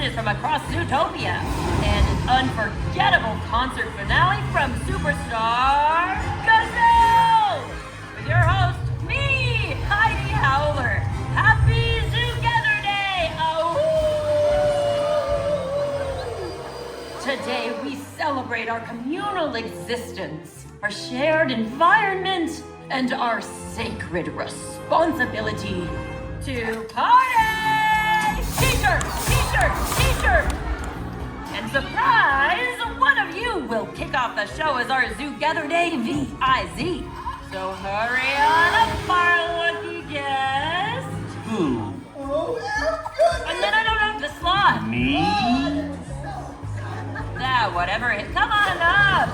judges from across Zootopia, and an unforgettable concert finale from Superstar Gazelle! With your host, me, Heidi Howler. Happy Zoogether Day! Oh! Today we celebrate our communal existence, our shared environment, and our sacred responsibility to party! T-shirt! T-shirt! T-shirt! And surprise, one of you will kick off the show as our Zoogether Day VIZ. So hurry on up, our lucky guest. Who? Oh, No, the slot. Me? Yeah, whatever. Come on up.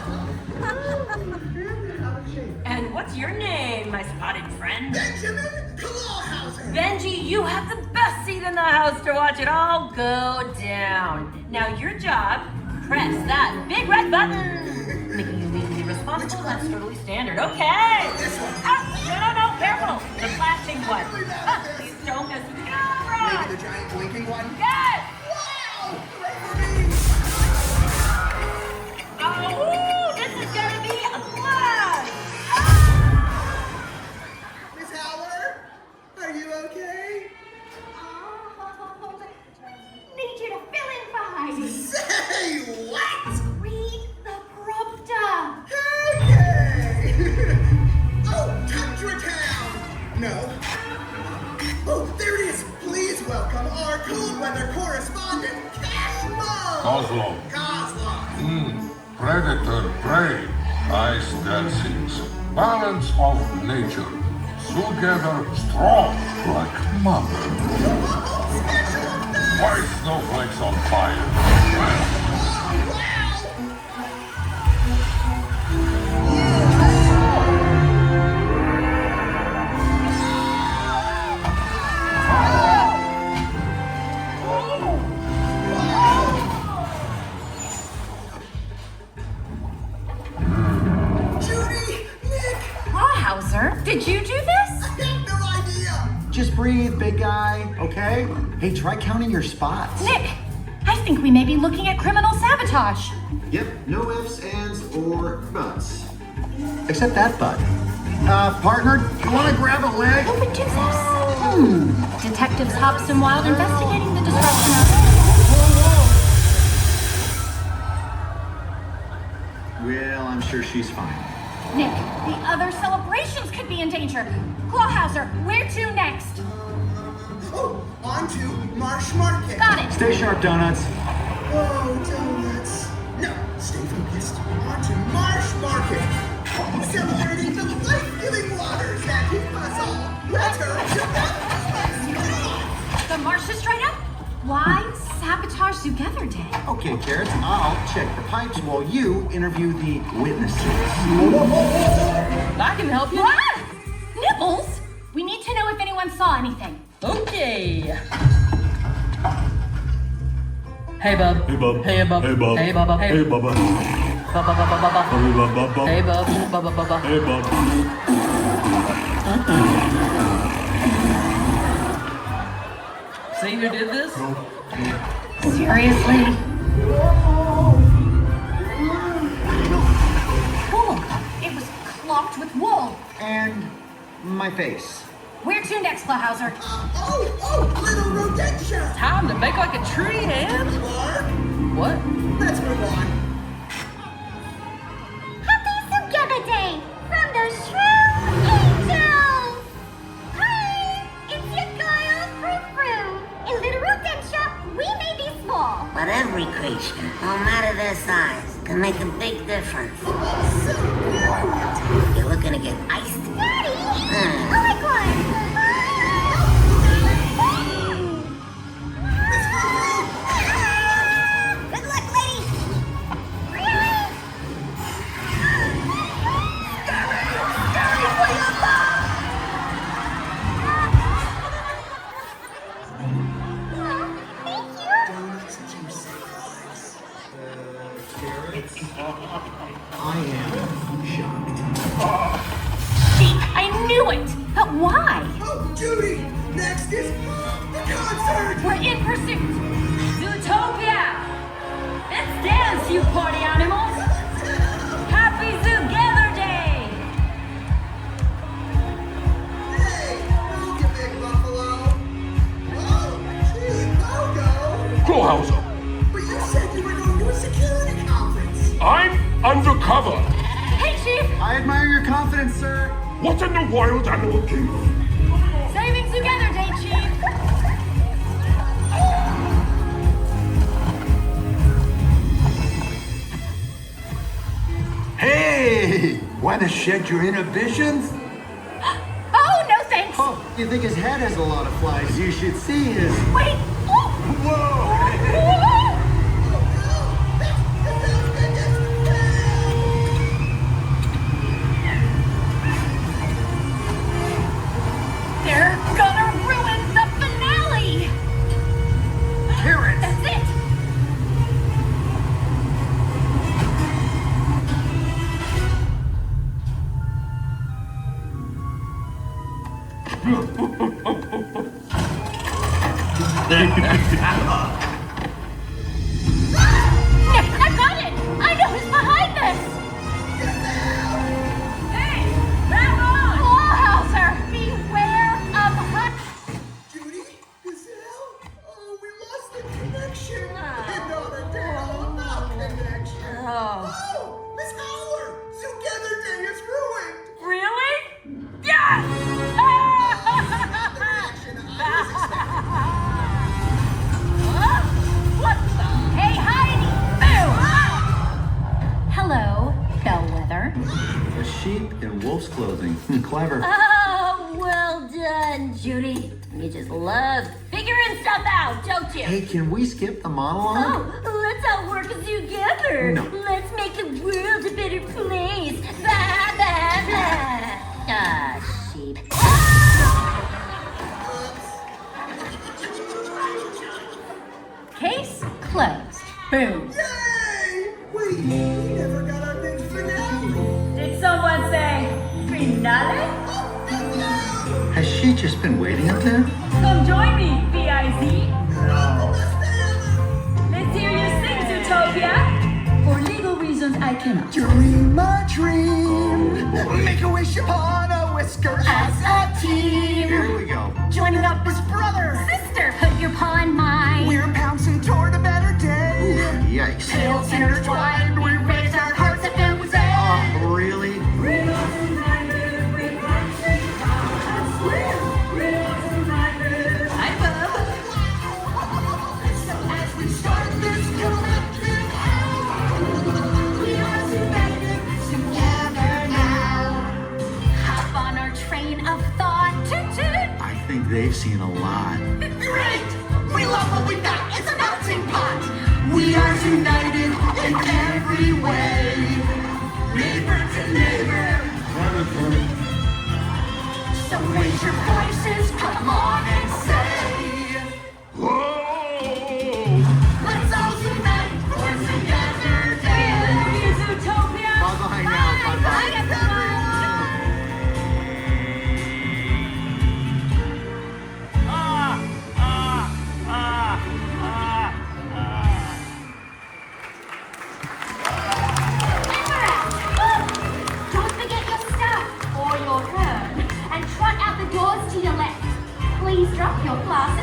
And what's your name, my spotted friend? Benjamin Clawhauser! Benji, you have the best seat in the house to watch it all go down. Now your job, press that big red button. Making you legally responsible, that's totally standard. Okay. This one. No, careful. The flashing one. Please don't miss the camera. Maybe the giant blinking one? Yes. Wow! Right for me! Oh, this is gonna be a blast. Miss Howler? Are you okay? Need you to fill in for Heidi. Say what? Read the prompter. Okay! Oh, Tundratown! No. Oh, there it is! Please welcome our cold weather correspondent, Kozlo. Kozlo. Predator, prey, ice dancings, balance of nature, Zoogether strong like mother. White snowflakes on fire. Judy! Nick! Clawhauser, did you do this? I have no idea! Just breathe, big guy, okay? Hey, try counting your spots. Nick, I think we may be looking at criminal sabotage. Yep, no ifs, ands, or buts. Except that butt. Partner, you wanna grab a leg? Who would do this? Detectives Hobbs and Wilde investigating the destruction of... Well, I'm sure she's fine. Nick, the other celebrations could be in danger. Clawhauser, where to next? Oh, on to Marsh Market. Got it. Stay sharp, donuts. Oh, donuts. No, stay focused. On to Marsh Market. Celebrating the life-giving waters that keep us all better together. The Marsh is dried up? Why sabotage Zoogether Day? Okay, Carrots, I'll check the pipes while you interview the witnesses. I can help you. What? Nibbles? We need to know if anyone saw anything. Okay. Hey, bub. Hey, bub. Hey, bub. Hey, bub. Hey, bub. Hey, bubba. Bubba, bubba, bubba. Hey, bubba. Hey, bub. Bubba, bubba. Hey, bub. See who did this? Seriously? Wool. It was clocked with wool. And my face. Where to next, Clawhauser? Little Rodentia. Time to make like a tree, and Mark, what? let's move on. Happy Zoogether Day from the Shroom Angels! Hi, it's your girl, Frou-Frou. In Little Rodentia, we may be small. But every creature, no matter their size, can make a big difference. You're looking to get iced? Daddy! I like one! Good luck, lady! Donuts and juice save lives. Carrots? I am shocked. See, I knew it! But why? Oh, Judy! Next is the concert! We're in pursuit! Zootopia! Clawhauser. But you said you were going to a security conference. I'm undercover. Hey, Chief! I admire your confidence, sir. What in the wild animal kingdom? Saving Zoogether Day, Chief! Hey! Want to shed your inhibitions? Oh, no thanks! Oh, you think his head has a lot of flies? You should see his. Wait! Oh. Whoa! They're gonna ruin the finale! Carrots! That's it! I got it! I know who's behind this! Hey! Grab on! Clawhauser! Beware of her! Judy? Gazelle? Oh, we lost the connection. And not a girl, no connection. Oh, Miss Howler! Together Day is ruined. Really? Yes! The reaction I was expecting. What the? Hey, Heidi! Boo! Hello, Bellwether. A sheep in wolf's clothing. Clever. Oh, well done, Judy. You just love figuring stuff out, don't you? Hey, can we skip the monologue? Oh, let's all work together. No. Let's make the world a better place. Blah, blah, blah. Ah, sheep. Case closed. Boom. Yay! Wait, we never got our big finale. Did someone say finale? Has she just been waiting up there? Come join me, B.I.Z. Let's hear you sing, Zootopia. For legal reasons, I cannot. Dream a dream. Make a wish upon a whisker as a team. Here we go. Joining up as brothers. Sister, put your paw in mine. We're pouncing toward a better day. Yikes. Tails intertwined, we raise our hearts and then we say, Oh, really? Hi, Bub. so as we start this collective house, we are united together now. Hop on our train of thought. Toot toot. I think they've seen a lot. Great! We love what we got. It's a melting pot. We are united in every way. Neighbor to neighbor. Predator. So raise your voices, come on and say, Whoa! let's all unite for Together Day. Zootopia. Bye-bye now, bye-bye. Bye, everyone. Don't forget your stuff or your turn, and trot out the doors to your left. Please drop your class